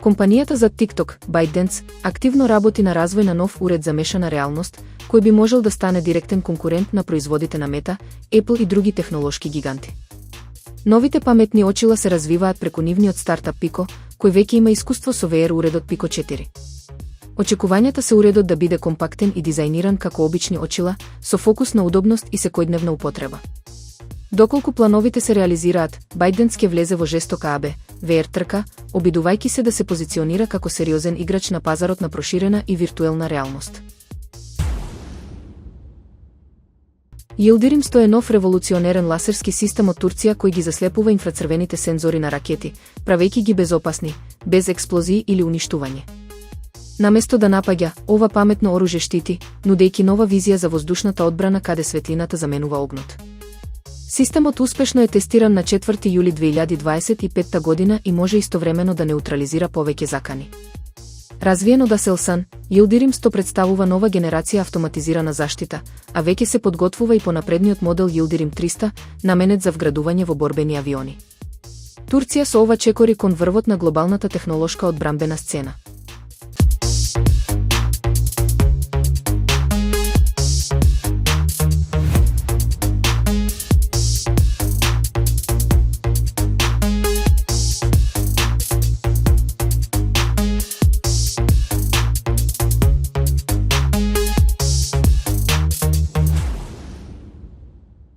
Компанијата за TikTok, ByteDance, активно работи на развој на нов уред за мешана реалност, кој би можел да стане директен конкурент на производите на Meta, Apple и други технолошки гиганти. Новите паметни очила се развиваат преку нивниот стартап Pico, кој веќе има искуство со VR уредот Pico 4. Очекувањата се уредот да биде компактен и дизајниран како обични очила, со фокус на удобност и секојдневна употреба. Доколку плановите се реализираат, ByteDance ќе влезе во жестока AB, VR трка, обидувајќи се да се позиционира како сериозен играч на пазарот на проширена и виртуелна реалност. Yildirim 100 е нов револуционерен ласерски систем од Турција кој ги заслепува инфрацрвените сензори на ракети, правејќи ги безопасни, без експлозии или уништување. Наместо да напаѓа, ова паметно оружје штити, нудејќи нова визија за воздушната одбрана каде светлината заменува огнот. Системот успешно е тестиран на 4 јули 2025 година и може истовремено да неутрализира повеќе закани. Развиен од Aselsan, Yildirim 100 представува нова генерација автоматизирана заштита, а веќе се подготвува и понапредниот модел Yildirim 300, наменет за вградување во борбени авиони. Турција со ова чекори кон врвот на глобалната технолошка одбрамбена сцена.